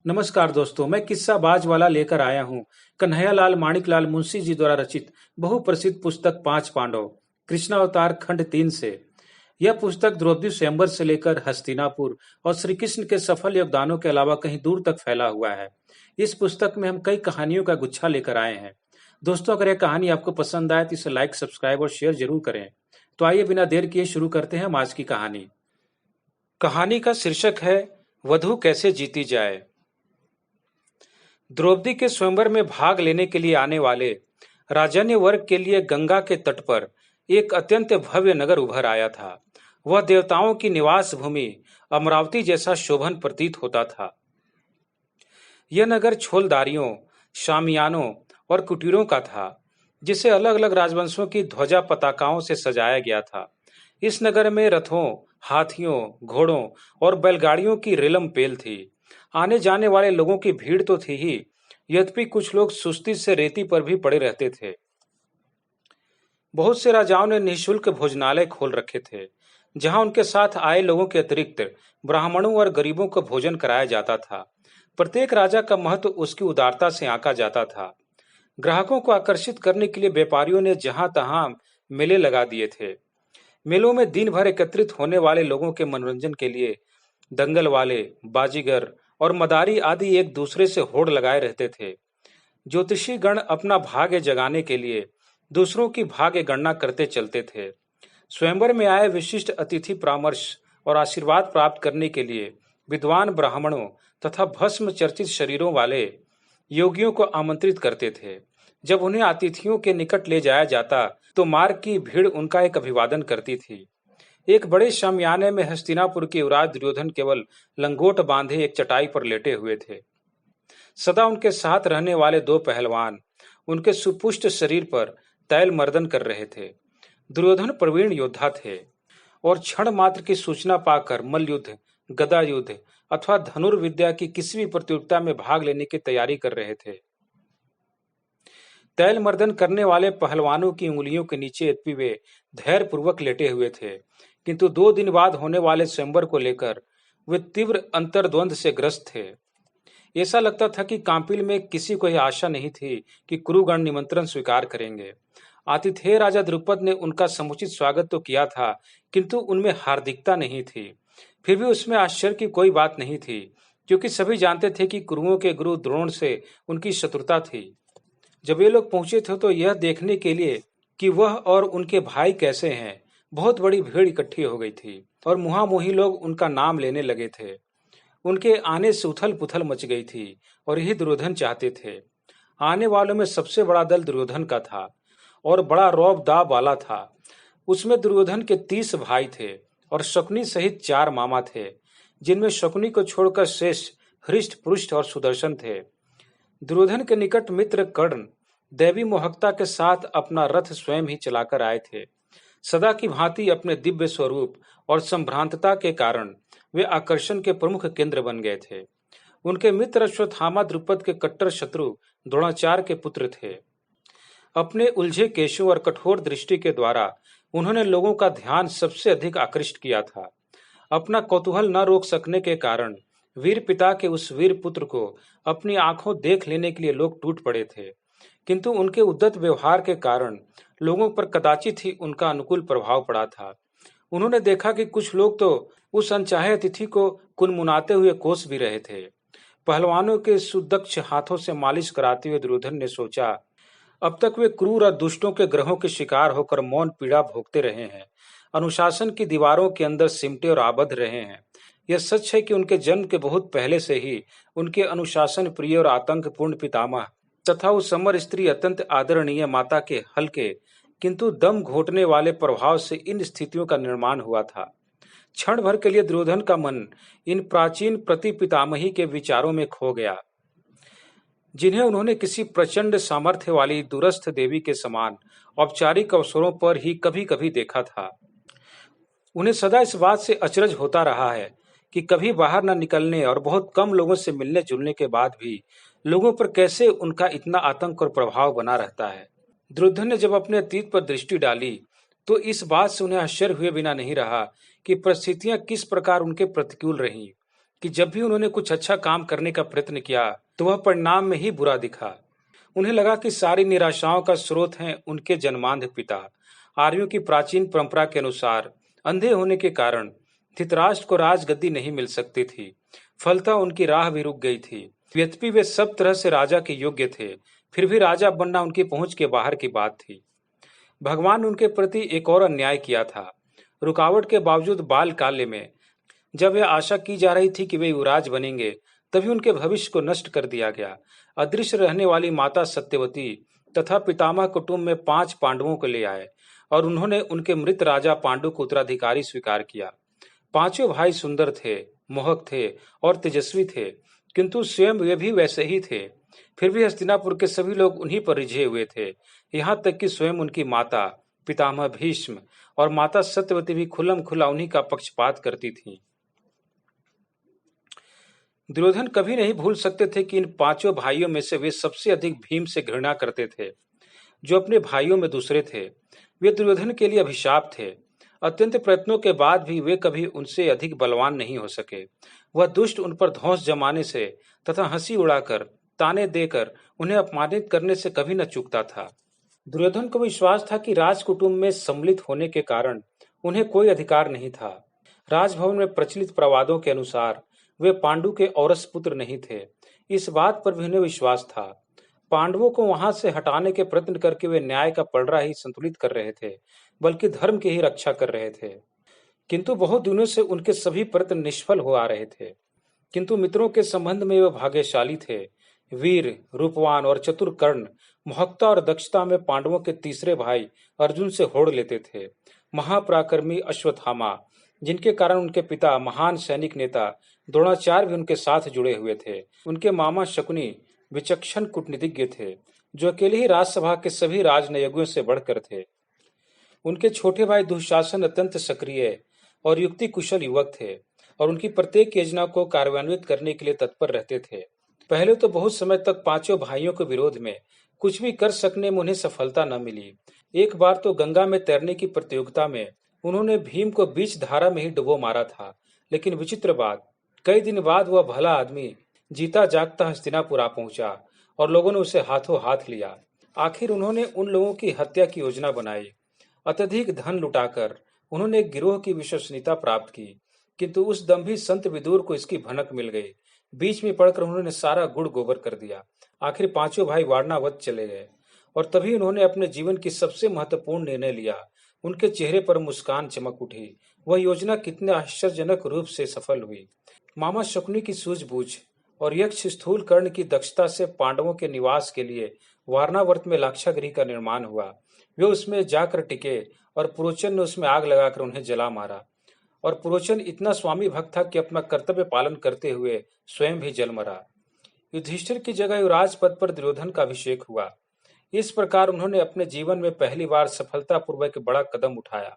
नमस्कार दोस्तों, मैं किस्सा बाज वाला लेकर आया हूँ कन्हैयालाल माणिकलाल मुंशी जी द्वारा रचित बहुप्रसिद्ध पुस्तक पांच पांडव कृष्णावतार खंड 3 से। यह पुस्तक द्रौपदी स्वयंवर से लेकर हस्तिनापुर और श्री कृष्ण के सफल योगदानों के अलावा कहीं दूर तक फैला हुआ है। इस पुस्तक में हम कई कहानियों का गुच्छा लेकर आए हैं। दोस्तों, अगर यह कहानी आपको पसंद आए तो इसे लाइक, सब्सक्राइब और शेयर जरूर करें। तो आइए बिना देर किए शुरू करते हैं हम आज की कहानी। कहानी का शीर्षक है वधू कैसे जीती जाए। द्रौपदी के स्वयंवर में भाग लेने के लिए आने वाले राजन्य वर्ग के लिए गंगा के तट पर एक अत्यंत भव्य नगर उभर आया था। वह देवताओं की निवास भूमि अमरावती जैसा शोभन प्रतीत होता था। यह नगर छोलदारियों, शामियानों और कुटीरों का था, जिसे अलग अलग राजवंशों की ध्वजा पताकाओं से सजाया गया था। इस नगर में रथों, हाथियों, घोड़ों और बैलगाड़ियों की रेलम पेल थी। आने जाने वाले लोगों की भीड़ तो थी ही, यद्यपि कुछ लोग सुस्ती से रेती पर भी पड़े रहते थे। बहुत से राजाओं ने निःशुल्क भोजनालय खोल रखे थे, जहां उनके साथ आए लोगों के अतिरिक्त ब्राह्मणों और गरीबों को भोजन कराया जाता था। प्रत्येक राजा का महत्व उसकी उदारता से आंका जाता था। ग्राहकों को आकर्षित करने के लिए व्यापारियों ने जहां तहां मेले लगा दिए थे। मेलों में दिन भर एकत्रित होने वाले लोगों के मनोरंजन के लिए दंगल वाले, बाजीगर और मदारी आदि एक दूसरे से होड़ लगाए रहते थे। ज्योतिषी गण अपना भाग्य जगाने के लिए दूसरों की भाग्य गणना करते चलते थे। स्वयंवर में आए विशिष्ट अतिथि परामर्श और आशीर्वाद प्राप्त करने के लिए विद्वान ब्राह्मणों तथा भस्म चर्चित शरीरों वाले योगियों को आमंत्रित करते थे। जब उन्हें अतिथियों के निकट ले जाया जाता तो मार्ग की भीड़ उनका एक अभिवादन करती थी। एक बड़े शामियाने में हस्तिनापुर के युवराज दुर्योधन केवल लंगोट बांधे एक चटाई पर लेटे हुए थे। सदा उनके साथ रहने वाले दो पहलवान उनके सुपुष्ट शरीर पर तैल मर्दन कर रहे थे। दुर्योधन प्रवीण योद्धा थे और क्षण मात्र की सूचना पाकर मल्लयुद्ध, गदा युद्ध अथवा धनुर्विद्या की किसी भी प्रतियोगिता में भाग लेने की तैयारी कर रहे थे। तैल मर्दन करने वाले पहलवानों की उंगलियों के नीचे यद्यपि वे धैर्य पूर्वक लेटे हुए थे, किंतु 2 दिन बाद होने वाले स्वयंवर को लेकर वे तीव्र अंतर्द्वंद से ग्रस्त थे। ऐसा लगता था कि कांपिल में किसी को यह आशा नहीं थी कि कुरुगण निमंत्रण स्वीकार करेंगे। आतिथेय राजा द्रुपद ने उनका समुचित स्वागत तो किया था, किंतु उनमें हार्दिकता नहीं थी। फिर भी उसमें आश्चर्य की कोई बात नहीं थी, क्योंकि सभी जानते थे कि कुरुओं के गुरु द्रोण से उनकी शत्रुता थी। जब ये लोग पहुंचे थे तो यह देखने के लिए कि वह और उनके भाई कैसे हैं, बहुत बड़ी भीड़ इकट्ठी हो गई थी और मुहामुही लोग उनका नाम लेने लगे थे। उनके आने से उथल पुथल मच गई थी और यही दुर्योधन चाहते थे। आने वालों में सबसे बड़ा दल दुर्योधन का था और बड़ा रौब दाब वाला था। उसमें दुर्योधन के 30 भाई थे और शकुनी सहित 4 मामा थे, जिनमें शकुनी को छोड़कर शेष हृष्ट पुष्ट और सुदर्शन थे। दुर्योधन के निकट मित्र कर्ण दैवी मोहकता के साथ अपना रथ स्वयं ही चलाकर आए थे। सदा की भांति अपने दिव्य स्वरूप और संभ्रांतता के कारण वे आकर्षण के प्रमुख केंद्र बन गए थे। उनके मित्र अश्वत्थामा द्रुपद के कट्टर शत्रु द्रोणाचार्य के पुत्र थे। अपने उलझे केशों और कठोर दृष्टि के द्वारा उन्होंने लोगों का ध्यान सबसे अधिक आकृष्ट किया था। अपना कौतूहल न रोक सकने के कारण वीर पिता के उस वीर पुत्र को अपनी आंखों देख लेने के लिए लोग टूट पड़े थे, किंतु उनके उद्दत व्यवहार के कारण लोगों पर कदाचित ही उनका अनुकूल प्रभाव पड़ा था। उन्होंने देखा कि कुछ लोग तो उस अनचाहे अतिथि को कुनमुनाते हुए कोस भी रहे थे। पहलवानों के सुदक्ष हाथों से मालिश कराते हुए दुर्योधन ने सोचा, अब तक वे क्रूर और दुष्टों के ग्रहों के शिकार होकर मौन पीड़ा भोगते रहे हैं, अनुशासन की दीवारों के अंदर सिमटे और आबद्ध रहे हैं। यह सच है कि उनके जन्म के बहुत पहले से ही उनके अनुशासन प्रिय और आतंकपूर्ण पितामह तथा उस समर स्त्री अत्यंत आदरणीय माता के हल्के किंतु दम घोटने वाले प्रभाव से इन स्थितियों का निर्माण हुआ था। क्षण भर के लिए दुर्योधन का मन इन प्राचीन प्रति पितामही के विचारों में खो गया, जिन्हें उन्होंने किसी प्रचंड सामर्थ्य वाली दूरस्थ देवी के समान औपचारिक अवसरों पर ही कभी कभी देखा था। उन्हें सदा इस बात से अचरज होता रहा है कि कभी बाहर न निकलने और बहुत कम लोगों से मिलने जुलने के बाद भी लोगों पर कैसे उनका इतना आतंक और प्रभाव बना रहता है। दुर्योधन ने जब अपने अतीत पर दृष्टि डाली तो इस बात से उन्हें आश्चर्य हुए बिना नहीं रहा कि परिस्थितियां किस प्रकार उनके प्रतिकूल रहीं। कि जब भी उन्होंने कुछ अच्छा काम करने का प्रयत्न किया तो वह परिणाम में ही बुरा दिखा। उन्हें लगा कि सारी निराशाओं का स्रोत हैं उनके जन्मांध पिता। आर्यों की प्राचीन परंपरा के अनुसार अंधे होने के कारण धृतराष्ट्र को राजगद्दी नहीं मिल सकती थी। फलतः उनकी राह भी रुक गई थी। यद्यपि वे सब तरह से राजा के योग्य थे, फिर भी राजा बनना उनकी पहुंच के बाहर की बात थी। भगवान ने उनके प्रति एक और अन्याय किया था। रुकावट के बावजूद बाल काल्य में जब यह आशा की जा रही थी कि वे युवराज बनेंगे, तभी उनके भविष्य को नष्ट कर दिया गया। अदृश्य रहने वाली माता सत्यवती तथा पितामह कुटुंब में 5 पांडवों को ले आए और उन्होंने उनके मृत राजा पांडु को उत्तराधिकारी स्वीकार किया। पांचों भाई सुंदर थे, मोहक थे और तेजस्वी थे, किंतु स्वयं वे भी वैसे ही थे। फिर भी हस्तिनापुर के सभी लोग उन्हीं पर रिझे हुए थे। यहाँ तक कि स्वयं उनकी माता, पितामह भीष्म और माता सत्यवती भी खुल्लम खुला उन्हीं का पक्षपात करती थीं। दुर्योधन कभी नहीं भूल सकते थे कि इन 5 भाइयों में से वे सबसे अधिक भीम से घृणा करते थे, जो अपने भाइयों में दूसरे थे। वे दुर्योधन के लिए अभिशाप थे। अत्यंत प्रयत्नों के बाद भी वे कभी उनसे अधिक बलवान नहीं हो सके। वह दुष्ट उन पर धौंस जमाने से तथा हंसी उड़ाकर, ताने देकर उन्हें अपमानित करने से कभी न चूकता था। दुर्योधन को विश्वास था कि राजकुटुंब में सम्मिलित होने के कारण उन्हें कोई अधिकार नहीं था। राजभवन में प्रचलित प्रवादों के अनुसार वे पांडु के औरस पुत्र नहीं थे। इस बात पर भी उन्हें विश्वास था। पांडवों को वहां से हटाने के प्रयत्न करके वे न्याय का पलड़ा ही संतुलित कर रहे थे, बल्कि धर्म की ही रक्षा कर रहे थे। किंतु बहुत दिनों से उनके सभी प्रयत्न निष्फल हो आ रहे थे। किंतु मित्रों के संबंध में वे भाग्यशाली थे। वीर, रूपवान और चतुर कर्ण महत्ता और दक्षता में पांडवों के तीसरे भाई अर्जुन से होड़ लेते थे। महापराक्रमी अश्वत्थामा, जिनके कारण उनके पिता महान सैनिक नेता द्रोणाचार्य भी उनके साथ जुड़े हुए थे। उनके मामा शकुनी विचक्षण कूटनीतिज्ञ थे, जो अकेले ही राजसभा के सभी राजनयज्ञों से बढ़कर थे। उनके छोटे भाई दुशासन अत्यंत सक्रिय और युक्ति कुशल युवक थे और उनकी प्रत्येक योजना को कार्यान्वित करने के लिए तत्पर रहते थे। पहले तो बहुत समय तक 5 भाइयों के विरोध में कुछ भी कर सकने में उन्हें सफलता न मिली। एक बार तो गंगा में तैरने की प्रतियोगिता में उन्होंने भीम को बीच धारा में ही डुबो मारा था। लेकिन विचित्र बात, कई दिन बाद वह भला आदमी जीता जागता हस्तिनापुर आ पहुंचा और लोगों ने उसे हाथों हाथ लिया। आखिर उन्होंने उन लोगों की हत्या की योजना बनाई। अत्यधिक धन लुटाकर उन्होंने एक गिरोह की विश्वसनीयता प्राप्त की, किंतु उस दंभी संत विदुर को इसकी भनक मिल गई। बीच में पड़कर उन्होंने सारा गुड़ गोबर कर दिया। आखिर 5 भाई वारणावत चले गए और तभी उन्होंने अपने जीवन की सबसे महत्वपूर्ण निर्णय लिया। उनके चेहरे पर मुस्कान चमक उठी। वह योजना कितने आश्चर्यजनक रूप से सफल हुई। मामा शकुनी की सूझबूझ और यक्ष स्थूल कर्ण की दक्षता से पांडवों के निवास के लिए वारणावर्त में लाक्षागृह का निर्माण हुआ। वे उसमें जाकर टिके और पुरोचन ने उसमें आग लगाकर उन्हें जला मारा। और पुरोचन इतना स्वामी भक्त था कि अपना कर्तव्य पालन करते हुए स्वयं भी जल मरा। युधिष्ठिर की जगह युवराज पद पर दुर्योधन का अभिषेक हुआ। इस प्रकार उन्होंने अपने जीवन में पहली बार सफलतापूर्वक बड़ा कदम उठाया,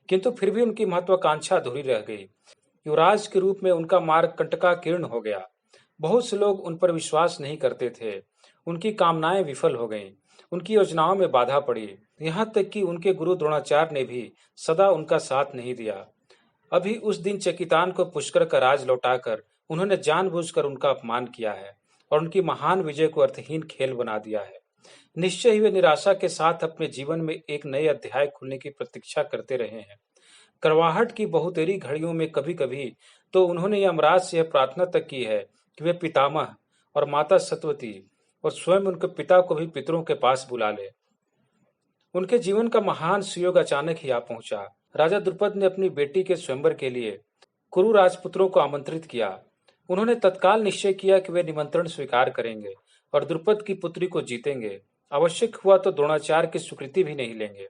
किंतु फिर भी उनकी महत्वाकांक्षा अधूरी रह गई। युवराज के रूप में उनका मार्ग कंटकाकीर्ण हो गया। बहुत से लोग उन पर विश्वास नहीं करते थे। उनकी कामनाएं विफल हो गईं। उनकी योजनाओं में बाधा पड़ी। यहाँ तक कि उनके गुरु द्रोणाचार्य ने भी सदा उनका साथ नहीं दिया। अभी उस दिन चकितान को पुष्कर का राज लौटाकर उन्होंने जानबूझकर उनका अपमान किया है और उनकी महान विजय को अर्थहीन खेल बना दिया है। निश्चय ही वे निराशा के साथ अपने जीवन में एक नए अध्याय खुलने की प्रतीक्षा करते रहे हैं। करवाहट की बहुतेरी घड़ियों में कभी कभी तो उन्होंने यमराज से यह प्रार्थना तक की है कि वे पितामह और माता सत्यवती और स्वयं उनके पिता को भी पितरों के पास बुला ले। उनके जीवन का महान सुयोग अचानक ही आ पहुंचा। राजा द्रुपद ने अपनी बेटी के स्वयंवर के लिए कुरु राजपुत्रों को आमंत्रित किया। उन्होंने तत्काल निश्चय किया कि वे निमंत्रण स्वीकार करेंगे और द्रुपद की पुत्री को जीतेंगे। आवश्यक हुआ तो द्रोणाचार्य की स्वीकृति भी नहीं लेंगे।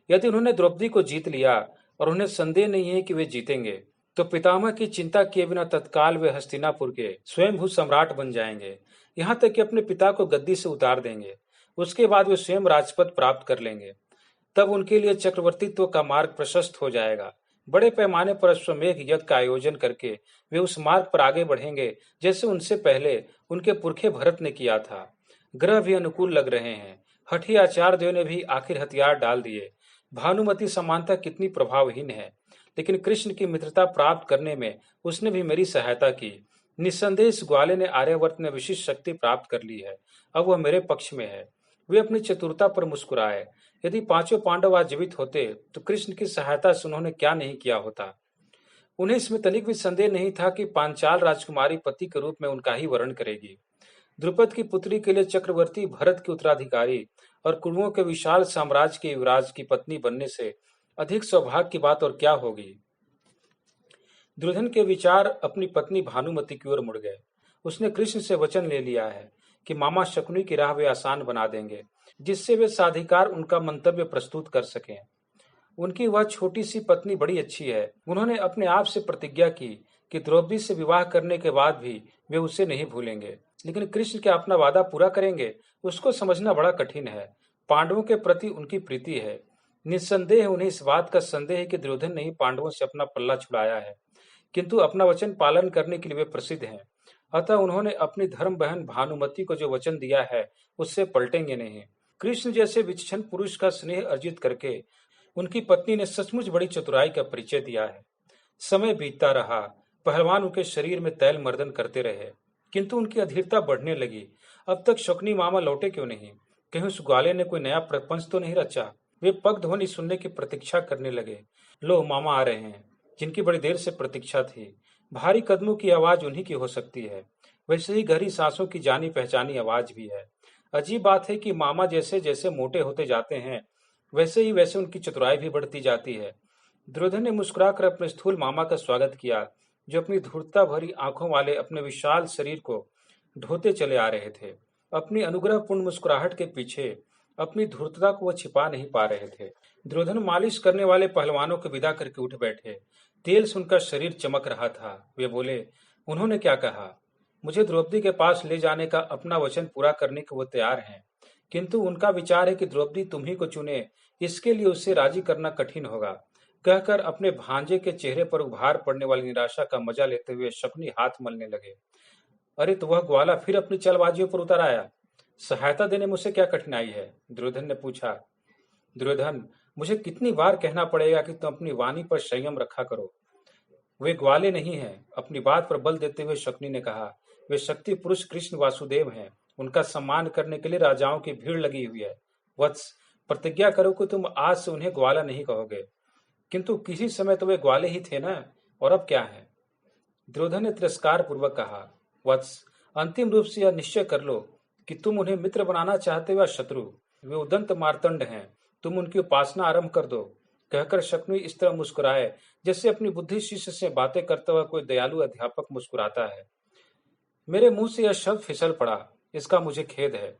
यदि उन्होंने द्रौपदी को जीत लिया और उन्हें संदेह नहीं है कि वे जीतेंगे, तो पितामह की चिंता किए बिना तत्काल वे हस्तिनापुर के स्वयंभू सम्राट बन जाएंगे। यहाँ तक कि अपने पिता को गद्दी से उतार देंगे। उसके बाद वे स्वयं राजपद प्राप्त कर लेंगे। तब उनके लिए चक्रवर्तित्व का मार्ग प्रशस्त हो जाएगा। बड़े पैमाने पर अश्वमेध यज्ञ का आयोजन करके वे उस मार्ग पर आगे बढ़ेंगे जैसे उनसे पहले उनके पुरखे भरत ने किया था। ग्रह भी अनुकूल लग रहे हैं। हठी आचार्य देव ने भी आखिर हथियार डाल दिए। भानुमति समानता कितनी प्रभावहीन है, लेकिन कृष्ण की मित्रता प्राप्त करने में उसने भी मेरी सहायता की। निस्संदेह इस ग्वाले ने आर्यावर्त में विशिष्ट शक्ति प्राप्त कर ली है। अब वह मेरे पक्ष में है। वे अपनी चतुरता पर मुस्कुराए। यदि पांचों पांडव आज जीवित होते तो कृष्ण की सहायता से उन्होंने क्या नहीं किया होता। उन्हें इसमें तनिक भी संदेह नहीं था कि पांचाल राजकुमारी पति के रूप में उनका ही वर्ण करेगी। द्रुपद की पुत्री के लिए चक्रवर्ती भरत की उत्तराधिकारी और कुरुओं के विशाल साम्राज्य के युवराज की पत्नी बनने से अधिक सौभाग्य की बात और क्या होगी। दुर्योधन के विचार अपनी पत्नी भानुमति की ओर मुड़ गए। उसने कृष्ण से वचन ले लिया है कि मामा शकुनी की राह वे आसान बना देंगे, जिससे वे साधिकार उनका मंतव्य प्रस्तुत कर सकें। उनकी वह छोटी सी पत्नी बड़ी अच्छी है। उन्होंने अपने आप से प्रतिज्ञा की कि द्रौपदी से विवाह करने के बाद भी वे उसे नहीं भूलेंगे। लेकिन कृष्ण क्या अपना वादा पूरा करेंगे, उसको समझना बड़ा कठिन है। पांडवों के प्रति उनकी प्रीति है। निस्संदेह उन्हें इस बात का संदेह है कि दुर्योधन ने ही पांडवों से अपना पल्ला छुड़ाया है, किंतु अपना वचन पालन करने के लिए वे प्रसिद्ध हैं। अतः उन्होंने अपनी धर्म बहन भानुमति को जो वचन दिया है उससे पलटेंगे नहीं। कृष्ण जैसे विचक्षण पुरुष का स्नेह अर्जित करके उनकी पत्नी ने सचमुच बड़ी चतुराई का परिचय दिया है। समय बीतता रहा। पहलवान उनके शरीर में तैल मर्दन करते रहे, किंतु उनकी अधीरता बढ़ने लगी। अब तक शकुनी मामा लौटे क्यों नहीं? कहीं उस ग्वाले ने कोई नया प्रपंच तो नहीं रचा? वे पग ध्वनि सुनने की प्रतीक्षा करने लगे। लो, मामा आ रहे हैं, जिनकी बड़ी देर से प्रतीक्षा थी। भारी कदमों की आवाज उन्हीं की हो सकती है। वैसे ही गहरी सांसों की जानी पहचानी आवाज भी है। अजीब बात है कि मामा जैसे जैसे मोटे होते जाते हैं वैसे उनकी चतुराई भी बढ़ती जाती है। दुर्योधन ने मुस्कुराकर अपने स्थूल मामा का स्वागत किया, जो अपनी धूर्तता भरी आंखों वाले अपने विशाल शरीर को ढोते चले आ रहे थे। अपनी अनुग्रहपूर्ण मुस्कुराहट के पीछे अपनी धूर्तता को वह छिपा नहीं पा रहे थे। दुर्योधन मालिश करने वाले पहलवानों को विदा करके उठ बैठे। तेल से उनका शरीर चमक रहा था। वे बोले, उन्होंने क्या कहा? मुझे द्रौपदी के पास ले जाने का अपना वचन पूरा करने को वो तैयार हैं, किंतु उनका विचार है कि द्रौपदी तुम्ही को चुने, इसके लिए उससे राजी करना कठिन होगा। कहकर अपने भांजे के चेहरे पर उभार पड़ने वाली निराशा का मजा लेते हुए शकुनी हाथ मलने लगे। अरे, तो वह ग्वाला फिर अपनी चालबाजियों पर उतर आया। सहायता देने मुझसे क्या कठिनाई है? दुर्योधन ने पूछा। दुर्योधन, मुझे कितनी बार कहना पड़ेगा कि तुम अपनी वाणी पर संयम रखा करो। वे ग्वाले नहीं हैं, अपनी बात पर बल देते हुए शकुनी ने कहा। वे शक्ति पुरुष कृष्ण वासुदेव हैं। उनका सम्मान करने के लिए राजाओं की भीड़ लगी हुई है। वत्स, प्रतिज्ञा करो कि तुम आज से उन्हें ग्वाला नहीं कहोगे। किंतु किसी समय तो वे ग्वाले ही थे ना, और अब क्या है? दुर्योधन ने तिरस्कार पूर्वक कहा। वत्स, अंतिम रूप से यह निश्चय कर लो कि तुम उन्हें मित्र बनाना चाहते हो या शत्रु। वे उदंत मार्तंड हैं, तुम उनकी उपासना आरंभ कर दो। कहकर शकुनी इस तरह मुस्कुराए जैसे अपनी बुद्धि शिष्य से बातें करता हुआ कोई दयालु अध्यापक मुस्कुराता है। मेरे मुंह से यह शब्द फिसल पड़ा, इसका मुझे खेद है।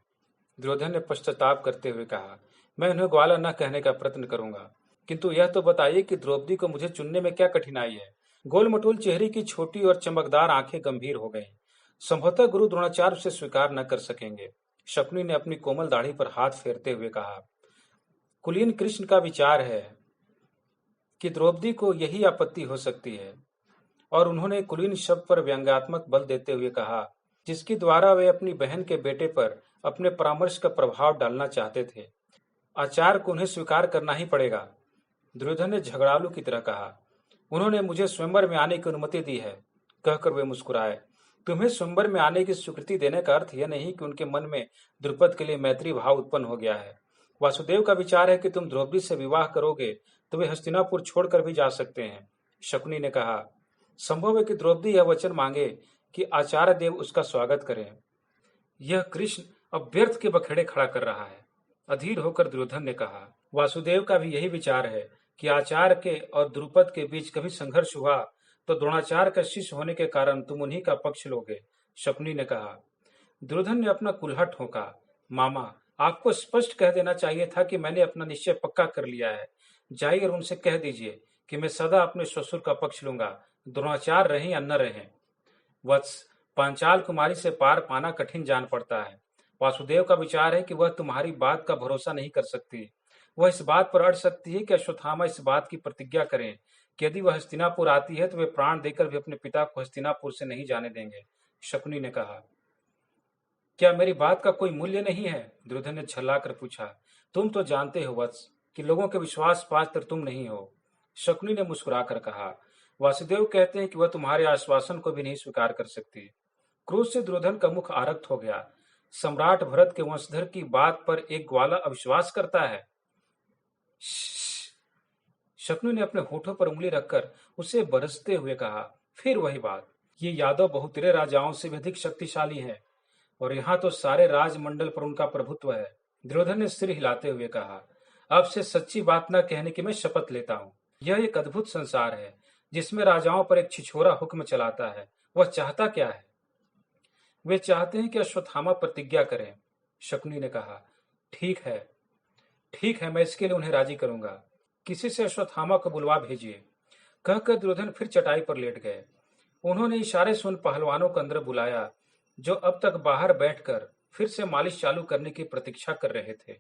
दुर्योधन ने पश्चाताप करते हुए कहा, मैं उन्हें ग्वाला न कहने का प्रयत्न करूंगा, किंतु यह तो बताइए कि द्रौपदी को मुझे चुनने में क्या कठिनाई है? गोलमटोल चेहरे की छोटी और चमकदार आंखें गंभीर हो गईं। संभवतः गुरु द्रोणाचार्य उसे स्वीकार न कर सकेंगे। शकुनी ने अपनी कोमल दाढ़ी पर हाथ फेरते हुए कहा, कुलीन कृष्ण का विचार है कि द्रौपदी को यही आपत्ति हो सकती है। और उन्होंने कुलीन शब्द पर व्यंग्यात्मक बल देते हुए कहा, जिसके द्वारा वे अपनी बहन के बेटे पर अपने परामर्श का प्रभाव डालना चाहते थे। आचार्य को उन्हें स्वीकार करना ही पड़ेगा। दुर्योधन ने झगड़ालू की तरह कहा, उन्होंने मुझे स्वयंवर में आने की अनुमति दी है। कहकर वे मुस्कुराए। तुम्हें स्वयंवर में आने की स्वीकृति देने का अर्थ यह नहीं कि उनके मन में द्रुपद के लिए मैत्री भाव उत्पन्न हो गया है। वासुदेव का विचार है कि तुम द्रौपदी से विवाह करोगे तो वे हस्तिनापुर छोड़कर भी जा सकते हैं। शकुनी ने कहा, संभव है कि द्रौपदी यह वचन मांगे कि आचार्य देव उसका स्वागत करें। यह कृष्ण अब व्यर्थ के बखेड़े खड़ा कर रहा है। अधीर होकर दुर्योधन ने कहा, वासुदेव का भी यही विचार है कि आचार्य के और द्रुपद के बीच कभी संघर्ष हुआ तो द्रोणाचार्य का शिष्य होने के कारण तुम उन्हीं का पक्ष लोगे। शकुनी ने कहा। दुर्योधन ने अपना कुल्हा ठोका। मामा, आपको स्पष्ट कह देना चाहिए था कि मैंने अपना निश्चय पक्का कर लिया है। जाइए और उनसे कह दीजिए कि मैं सदा अपने ससुर का पक्ष लूंगा, द्रोणाचार्य रहें या न रहें। वत्स, पांचाल कुमारी से पार पाना कठिन जान पड़ता है। वासुदेव का विचार है कि वह तुम्हारी बात का भरोसा नहीं कर सकती। वह इस बात पर अड़ सकती है कि अश्वत्थामा इस बात की प्रतिज्ञा करें कि यदि वह हस्तिनापुर आती है तो वे प्राण देकर भी अपने पिता को हस्तिनापुर से नहीं जाने देंगे। शकुनी ने कहा, क्या मेरी बात का कोई मूल्य नहीं है? दुर्योधन ने झल्लाकर पूछा। तुम तो जानते हो वत्स कि लोगों के विश्वास पात्र तुम नहीं हो। शकुनी ने मुस्कुराकर कहा, वासुदेव कहते हैं कि वह तुम्हारे आश्वासन को भी नहीं स्वीकार कर सकती। क्रोध से दुर्योधन का मुख आरक्त हो गया। सम्राट भरत के वंशधर की बात पर एक ग्वाला अविश्वास करता है। शकुनी ने अपने होठों पर उंगली रखकर उसे बरसते हुए कहा, फिर वही बात। ये यादव बहुतेरे राजाओं से भी अधिक शक्तिशाली है और यहाँ तो सारे राजमंडल पर उनका प्रभुत्व है। दुर्योधन ने सिर हिलाते हुए कहा, अब से सच्ची बात न कहने की मैं शपथ लेता हूँ। यह एक अद्भुत संसार है जिसमें राजाओं पर एक छिछोरा हुक्म चलाता है। वह चाहता क्या है? वे चाहते हैं कि अश्वत्थामा प्रतिज्ञा करें। शकुनी ने कहा, ठीक है, ठीक है, मैं इसके लिए उन्हें राजी करूंगा। किसी से अश्वत्थामा को बुलवा भेजिए। कहकर दुर्योधन फिर चटाई पर लेट गए। उन्होंने इशारे से उन पहलवानों को अंदर बुलाया जो अब तक बाहर बैठकर फिर से मालिश चालू करने की प्रतीक्षा कर रहे थे।